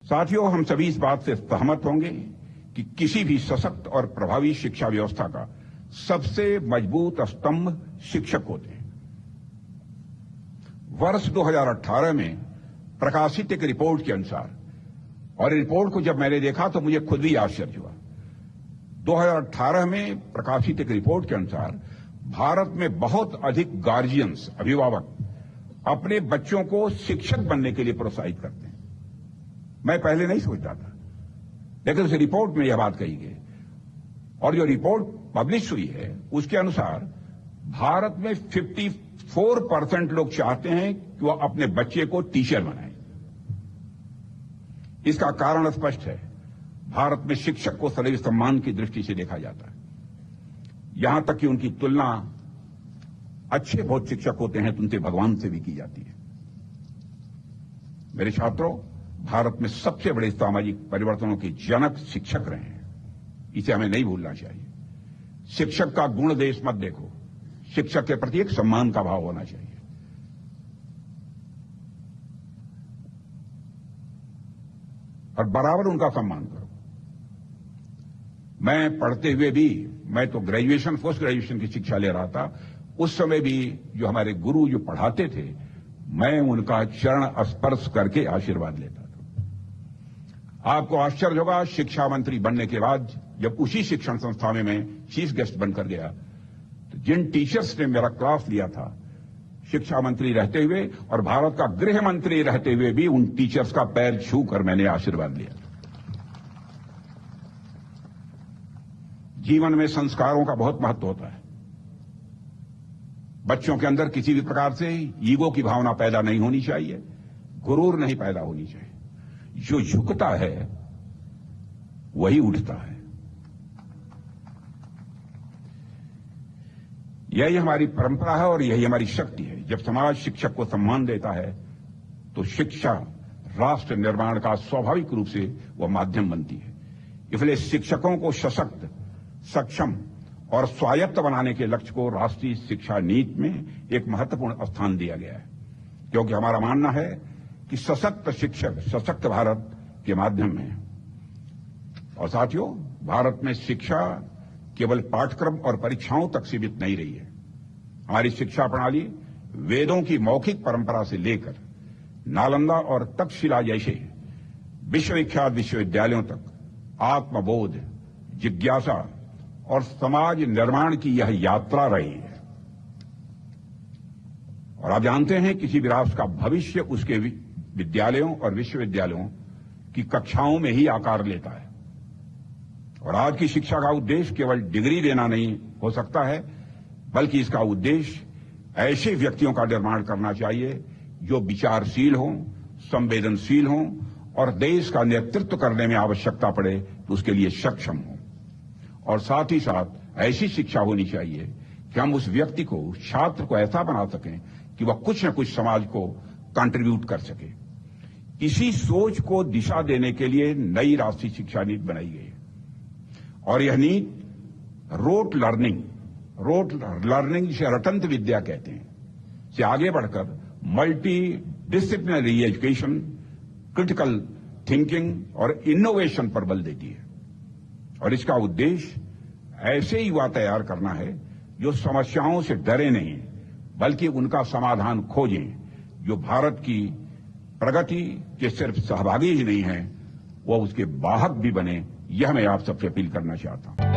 साथियों, हम सभी इस बात से सहमत होंगे कि किसी भी सशक्त और प्रभावी शिक्षा व्यवस्था का सबसे मजबूत स्तंभ शिक्षक होते हैं। वर्ष 2018 में प्रकाशित एक रिपोर्ट के अनुसार, और रिपोर्ट को जब मैंने देखा तो मुझे खुद भी आश्चर्य हुआ। 2018 में प्रकाशित एक रिपोर्ट के अनुसार भारत में बहुत अधिक गार्जियंस, अभिभावक, अपने बच्चों को शिक्षक बनने के लिए प्रोत्साहित करते हैं। मैं पहले नहीं सोचता था, लेकिन उस रिपोर्ट में यह बात कही गई, और जो रिपोर्ट पब्लिश हुई है उसके अनुसार भारत में 54% लोग चाहते हैं कि वह अपने बच्चे को टीचर बनाएं। इसका कारण स्पष्ट है। भारत में शिक्षक को सदैव सम्मान की दृष्टि से देखा जाता है, यहां तक कि उनकी तुलना अच्छे बहुत शिक्षक होते हैं तो उनसे भगवान से भी की जाती है। मेरे छात्रों, भारत में सबसे बड़े सामाजिक परिवर्तनों के जनक शिक्षक रहे हैं, इसे हमें नहीं भूलना चाहिए। शिक्षक का गुण देश मत देखो, शिक्षक के प्रति एक सम्मान का भाव होना चाहिए। और बराबर उनका सम्मान करो। मैं पढ़ते हुए भी, मैं तो ग्रेजुएशन, पोस्ट ग्रेजुएशन की शिक्षा ले रहा था, उस समय भी जो हमारे गुरु जो पढ़ाते थे, मैं उनका चरण स्पर्श करके आशीर्वाद लेता था। आपको आश्चर्य होगा, शिक्षा मंत्री बनने के बाद जब उसी शिक्षण संस्था में मैं चीफ गेस्ट बनकर गया, तो जिन टीचर्स ने मेरा क्लास लिया था, शिक्षा मंत्री रहते हुए और भारत का गृह मंत्री रहते हुए भी उन टीचर्स का पैर छू कर मैंने आशीर्वाद लिया। जीवन में संस्कारों का बहुत महत्व होता है। बच्चों के अंदर किसी भी प्रकार से ईगो की भावना पैदा नहीं होनी चाहिए, गुरूर नहीं पैदा होनी चाहिए। जो झुकता है वही उठता है। यही हमारी परंपरा है और यही हमारी शक्ति है। जब समाज शिक्षक को सम्मान देता है तो शिक्षा राष्ट्र निर्माण का स्वाभाविक रूप से वह माध्यम बनती है। इसलिए शिक्षकों को सशक्त, सक्षम और स्वायत्त बनाने के लक्ष्य को राष्ट्रीय शिक्षा नीति में एक महत्वपूर्ण स्थान दिया गया है, क्योंकि हमारा मानना है कि सशक्त शिक्षक सशक्त भारत के माध्यम में। और साथियों, भारत में शिक्षा केवल पाठ्यक्रम और परीक्षाओं तक सीमित नहीं रही है। हमारी शिक्षा प्रणाली वेदों की मौखिक परंपरा से लेकर नालंदा और तक्षशिला जैसे विश्वविख्यात विश्वविद्यालयों तक आत्मबोध, जिज्ञासा और समाज निर्माण की यह यात्रा रही है। और आप जानते हैं, किसी भी राष्ट्र का भविष्य उसके विद्यालयों और विश्वविद्यालयों की कक्षाओं में ही आकार लेता है। और आज की शिक्षा का उद्देश्य केवल डिग्री देना नहीं हो सकता है, बल्कि इसका उद्देश्य ऐसे व्यक्तियों का निर्माण करना चाहिए जो विचारशील हों, संवेदनशील हों और देश का नेतृत्व करने में आवश्यकता पड़े तो उसके लिए सक्षम हों। और साथ ही साथ ऐसी शिक्षा होनी चाहिए कि हम उस व्यक्ति को, उस छात्र को ऐसा बना सकें कि वह कुछ न कुछ समाज को कंट्रीब्यूट कर सके। इसी सोच को दिशा देने के लिए नई राष्ट्रीय शिक्षा नीति बनाई गई है। और यह नीति रोट लर्निंग जिसे रटंत विद्या कहते हैं, से आगे बढ़कर multi disciplinary education, critical thinking और इनोवेशन पर बल देती है। और इसका उद्देश्य ऐसे युवा तैयार करना है जो समस्याओं से डरे नहीं, बल्कि उनका समाधान खोजें, जो भारत की प्रगति के सिर्फ सहभागी ही नहीं है, वह उसके वाहक भी बने। यह मैं आप सबसे अपील करना चाहता हूं।